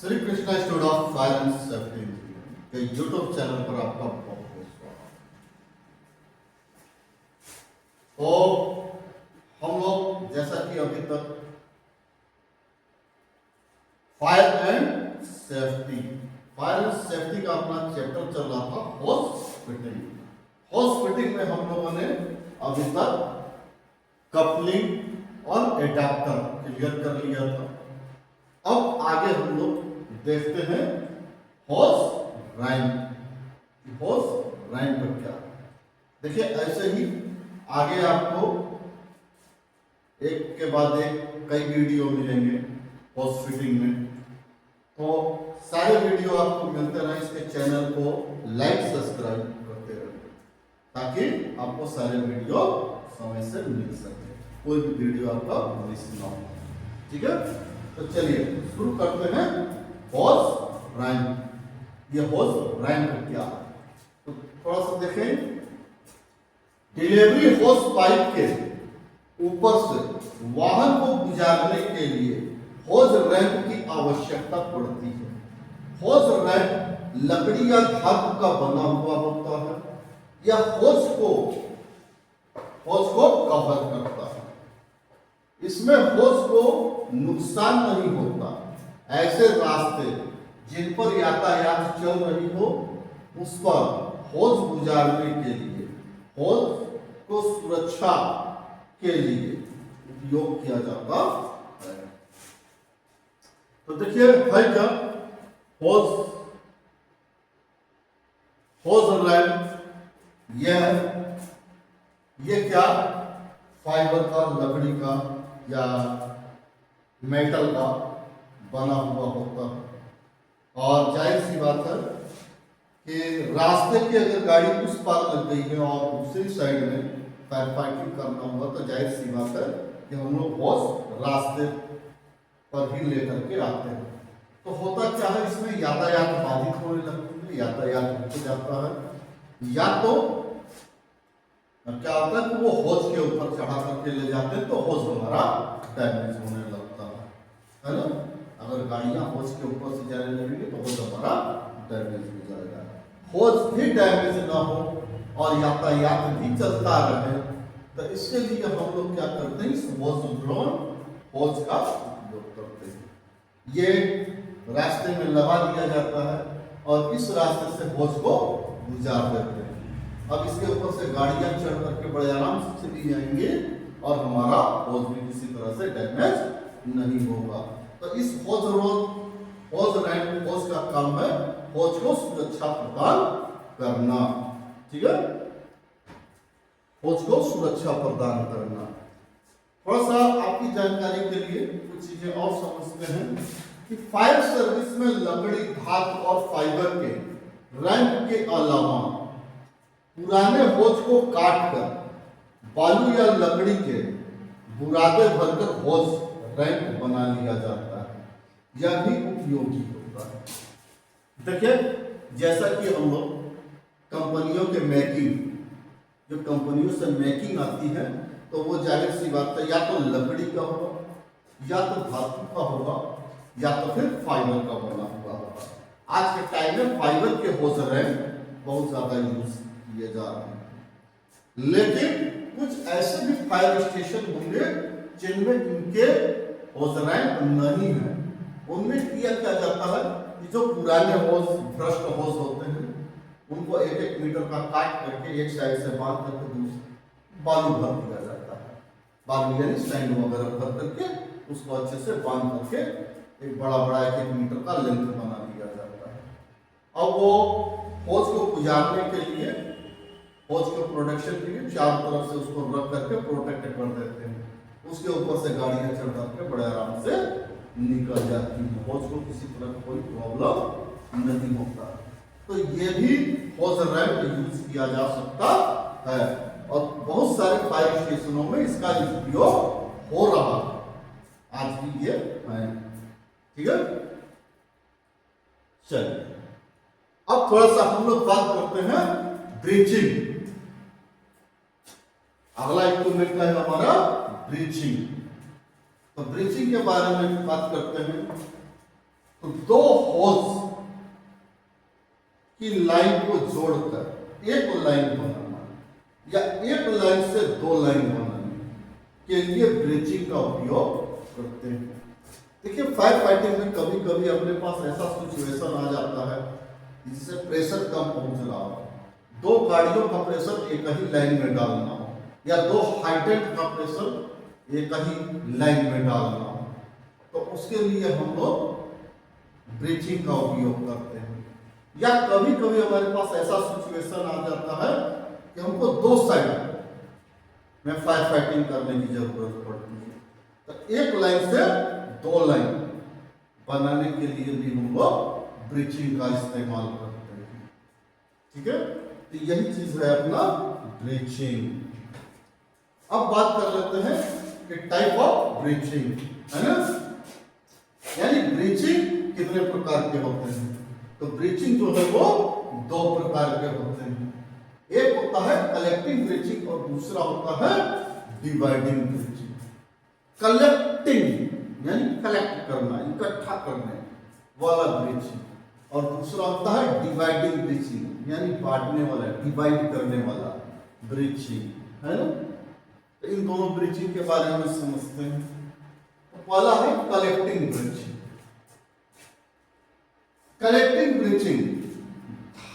Shri Krishna institute of fire and safety engineering के YouTube channel पर आपका बहुत बहुत स्वागत। तो हम लोग जैसा कि अभी तक फायर एंड सेफ्टी का अपना चैप्टर चल रहा था होस फिटिंग। होस फिटिंग में हम लोगों ने अभी तक कपलिंग और एडाप्टर क्लियर कर लिया था। अब आगे हम लोग देखते हैं होस राइम। होस राइम पर क्या, देखिए ऐसे ही आगे आपको एक के बाद एक कई वीडियो मिलेंगे होस फिटिंग में। तो सारे वीडियो आपको मिलते रहे, इसके चैनल को लाइक सब्सक्राइब करते रहिए ताकि आपको सारे वीडियो समय से मिल सके, कोई भी वीडियो आपका मिस ना हो। ठीक है, तो चलिए शुरू करते हैं होस राइम। ये होस राइम क्या, तो थोड़ा सा देखें। डिलीवरी होस पाइप के ऊपर से वाहन को गुजारने के लिए होज रैंप की आवश्यकता पड़ती है। होज रैंप लकड़ी या धातु का बना हुआ होता है या होज को कवर करता है। इसमें होज को नुकसान नहीं होता। ऐसे रास्ते जिन पर यातायात चल रही हो उस पर होज गुजारने के लिए, होज को सुरक्षा के लिए उपयोग किया जाता है। तो देखिए है क्या होज रैम। ये क्या फाइबर का, लकड़ी का या मेटल का बना हुआ होता है। और जाहिर सी बात है कि रास्ते की अगर गाड़ी उस पार लग गई है और दूसरी साइड में फायर फाइटिंग करना हुआ तो जाहिर सी बात है कि हम लोग होस रास्ते पर ही लेकर के आते हैं। तो होता क्या है, इसमें यातायात बाधित होने लगती है, यातायात रुक जाता है। या तो क्या होता है कि वो होज के ऊपर चढ़ा करके ले जाते हैं तो होज हमारा डैमेज होने लगता है ना। अगर गाड़ियां होज के ऊपर से जाने लगेंगी तो होज हमारा डैमेज हो जाएगा। होज भी डैमेज ना हो और यातायात भी चलता रहे, तो इसके लिए हम लोग क्या करते हैं, इस होज का उपयोग करते हैं। ये रास्ते में लगा दिया जाता है और इस रास्ते से होज को गुजार देते हैं। अब इसके ऊपर से गाड़ियां चढ़ करके बड़े आराम से चली जाएंगे और हमारा होज भी किसी तरह से डैमेज नहीं होगा। तो इस होज रैंप होज का काम है होज को सुरक्षा प्रदान करना। ठीक है, होज को सुरक्षा प्रदान करना। थोड़ा सा आपकी जानकारी के लिए कुछ चीजें और समझते हैं कि फायर सर्विस में लकड़ी, धातु और फाइबर के रैंप के अलावा पुराने होज को काटकर बालू या लकड़ी के बुरादे भरकर होज रैंप बना लिया जाता है। यह भी उपयोगी होता है। देखिए जैसा कि हम लोग कंपनियों के मेकिंग, जो कंपनियों से मेकिंग आती है तो वो जाहिर सी बात है या तो लकड़ी का होगा, या तो धातु का होगा, या तो फिर फाइबर का बना हुआ होगा। आज के टाइम में फाइबर के होज रैंप बहुत ज्यादा यूज किए जा रहे हैं, लेकिन कुछ ऐसे भी फायर स्टेशन होंगे जिनमें इनके होज रैंप नहीं है। उनमें किया क्या जाता है कि जो पुराने होज, भ्रष्ट होज होते हैं उनको 1-1 मीटर का काट करके एक साइड से बांध करके दूसरी बालू भर दिया जाता है। बालू यानी सैंड वगैरह भर करके उसको अच्छे से बांध करके एक बड़ा 1-1 मीटर का लेंथ बना दिया जाता है। अब वो होज को गुजारने के लिए, होज के प्रोटेक्शन के लिए चारों तरफ से उसको रख करके प्रोटेक्ट कर देते हैं। उसके ऊपर से गाड़ियां चढ़ करके बड़े आराम से निकल जाती है। होज को किसी तरह का कोई प्रॉब्लम नहीं होता। तो ये भी होज रैंप यूज किया जा सकता है और बहुत सारे फायर स्टेशनों में इसका उपयोग हो रहा है आज भी ये है। ठीक है, चलिए अब थोड़ा सा हम लोग बात करते हैं ब्रीचिंग। अगला इक्विपमेंट है हमारा ब्रीचिंग। तो ब्रीचिंग के बारे में बात करते हैं। तो दो होल्स की लाइन को जोड़कर एक लाइन बनाना या एक लाइन से दो लाइन बनाने के लिए ब्रिजिंग का उपयोग करते हैं। देखिए फायर फाइटिंग में कभी कभी अपने पास ऐसा सिचुएशन आ जाता है जिससे प्रेशर कम पहुंच रहा हो, दो गाड़ियों का प्रेशर एक ही लाइन में डालना हो या दो हाइड्रेंट का प्रेशर एक ही लाइन में डालना हो, तो उसके लिए हम लोग ब्रिजिंग का उपयोग करते हैं। या कभी कभी हमारे पास ऐसा सिचुएशन आ जाता है कि हमको दो साइड में फायर फाइटिंग करने की जरूरत पड़ती है, तो एक लाइन से दो लाइन बनाने के लिए भी हम लोग ब्रिजिंग का इस्तेमाल करते हैं। ठीक है, तो यही चीज है अपना ब्रिजिंग। अब बात कर लेते हैं कि टाइप ऑफ ब्रिजिंग, है ना, यानी ब्रिजिंग कितने प्रकार के होते हैं। तो ब्रिजिंग जो है वो दो प्रकार के होते हैं। एक होता है कलेक्टिंग ब्रिजिंग और दूसरा होता है डिवाइडिंग ब्रिजिंग। कलेक्टिंग यानी कलेक्ट करना, इकट्ठा करने वाला ब्रिजिंग, और दूसरा होता है डिवाइडिंग ब्रिजिंग यानी बांटने वाला, डिवाइड करने वाला ब्रिजिंग, है ना। तो इन दोनों ब्रिजिंग के बारे में समझते हैं। तो पहला है कलेक्टिंग ब्रिजिंग। कलेक्टिंग ब्रिजिंग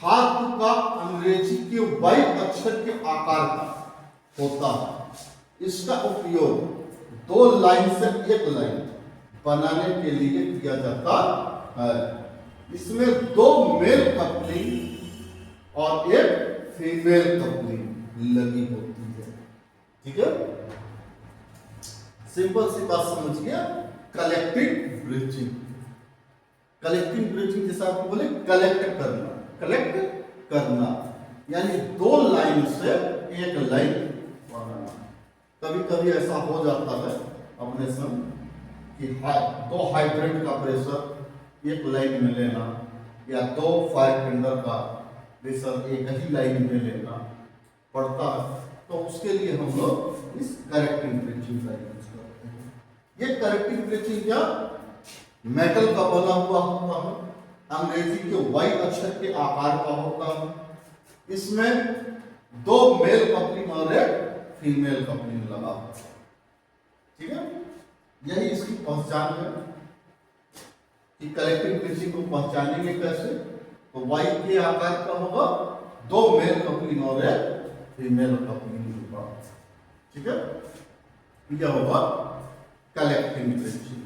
धातु का अंग्रेजी के वाई अक्षर के आकार का होता है। इसका उपयोग दो लाइन से एक लाइन बनाने के लिए किया जाता है। इसमें दो मेल कपलिंग और एक फीमेल कपलिंग लगी होती है। ठीक है, सिंपल सी बात समझिए। कलेक्टिंग ब्रिजिंग, कलेक्टिंग ब्रिजिंग जैसा आपको बोले कलेक्ट करना, कलेक्ट करना यानी दो लाइन से एक लाइन बनाना। कभी कभी ऐसा हो जाता है अपने संग कि दो हाइड्रेंट का प्रेशर एक लाइन में लेना या दो फायर टेंडर का प्रेशर एक ही लाइन में लेना पड़ता है, तो उसके लिए हम लोग इस कलेक्टिंग ब्रिजिंग का यूज करते हैं। ये कलेक्टिंग ब्रिजिंग क्या मेटल का बना हुआ होता है, अंग्रेजी के वाई अक्षर के आकार का होता है। इसमें दो मेल कपलिंग और एक फीमेल कपलिंग लगा होता है। ठीक है, यही इसकी पहचान है कि कलेक्टिंग ब्रिजिंग को पहचानेंगे कैसे। तो वाई के आकार का होगा, दो मेल कपलिंग और एक फीमेल कपलिंग होगा। ठीक है, यह होगा कलेक्टिंग ब्रिजिंग।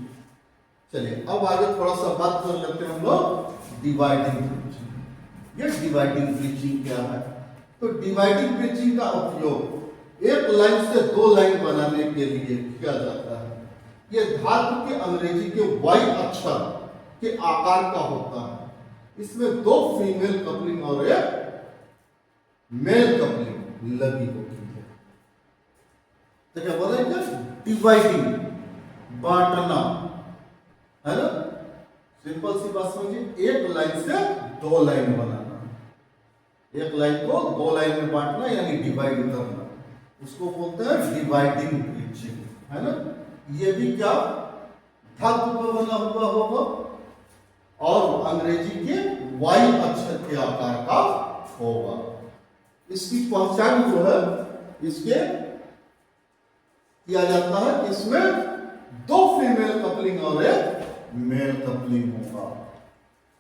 चलिए अब आगे थोड़ा सा बात कर लेते हैं हम लोग डिवाइडिंग ब्रिजिंग। ये डिवाइडिंग ब्रिजिंग क्या है। तो डिवाइडिंग ब्रिजिंग का उपयोग एक लाइन से दो लाइन बनाने के लिए किया जाता है। ये धातु के अंग्रेजी के वाई अक्षर के आकार का होता है। इसमें दो फीमेल कपलिंग और एक मेल कपलिंग लगी होती है। तो क्या बोलेंगे डिवाइडिंग, बांटना, है ना। सिंपल सी बात समझिए, एक लाइन से दो लाइन बनाना, एक लाइन को दो लाइन में बांटना यानी डिवाइड करना, उसको बोलते हैं डिवाइडिंग ब्रिजिंग, है ना। ये भी क्या धातु का बना हुआ होगा और अंग्रेजी के वाई अक्षर के आकार का होगा। इसकी पहचान जो है इसके किया जाता है कि इसमें दो फीमेल कपलिंग और एक मेल कपलिंग होगा,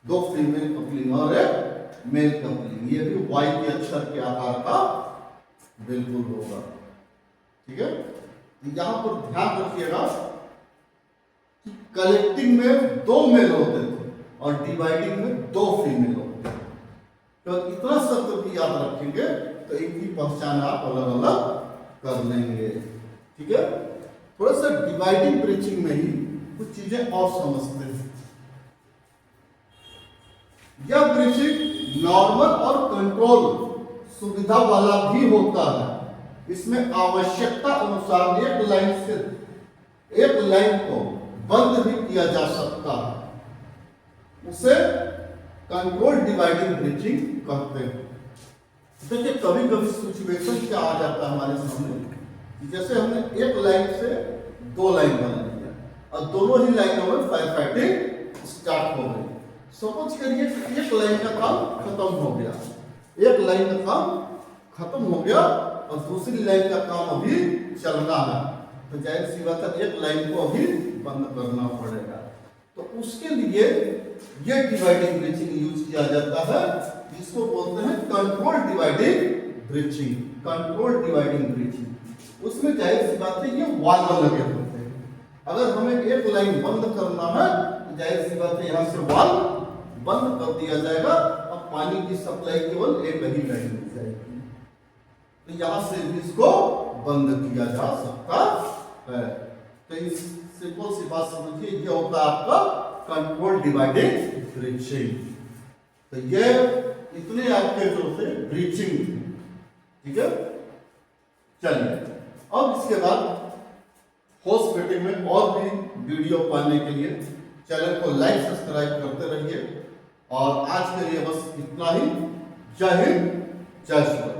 दो फीमेल कपलिंग और एक मेल कपलिंग। ये भी वाई के अक्षर के आकार का बिल्कुल होगा। ठीक है, यहां पर ध्यान रखिएगा कि कलेक्टिंग में दो मेल होते थे और डिवाइडिंग में दो फीमेल होते थे। तो इतना शब्द भी याद रखेंगे तो इनकी पहचान आप अलग अलग कर लेंगे। ठीक है, थोड़ा सा डिवाइडिंग ब्रिजिंग में ही कुछ चीजें और समझते हैं। यह ब्रिजिंग नॉर्मल और कंट्रोल सुविधा वाला भी होता है। इसमें आवश्यकता अनुसार एक लाइन से एक लाइन को बंद भी किया जा सकता है। उसे कंट्रोल डिवाइडिंग ब्रिजिंग कहते हैं। देखिए कभी कभी सिचुएशन क्या आ जाता है हमारे सामने, जैसे हमने एक लाइन से दो लाइन बना लिया और दोनों ही लाइनों में फायर फाइटिंग स्टार्ट हो गई। सपोज करिए कि एक लाइन का काम खत्म हो गया, एक लाइन का काम खत्म हो गया और दूसरी लाइन का काम अभी चलना है, तो जाहिर सी बात है एक लाइन को अभी बंद करना पड़ेगा। तो उसके लिए ये डिवाइडिंग ब्रीचिंग यूज किया जाता है, जिसको बोलते हैं control dividing breaching. Control dividing breaching उसमें जाहिर सी बात है ये वाल्व लगे होते हैं। अगर हमें एक लाइन बंद करना है तो जाहिर सी बात है यहाँ से वाल्व बंद कर दिया जाएगा, अब पानी की सप्लाई केवल एक ही लाइन में जाएगी, तो यहाँ से भी इसको बंद किया जा सकता है। तो इस सिंपल सी बात समझिए, ये होता है आपका कंट्रोल डिवाइडिंग ब्रीचिंग। तो ये इतने आपके जो थे ब्रीचिंग, ठीक है। चलिए अब इसके बाद होस फिटिंग में और भी वीडियो पाने के लिए चैनल को लाइक सब्सक्राइब करते रहिए। और आज के लिए बस इतना ही। जय हिंद, जय श्री राम।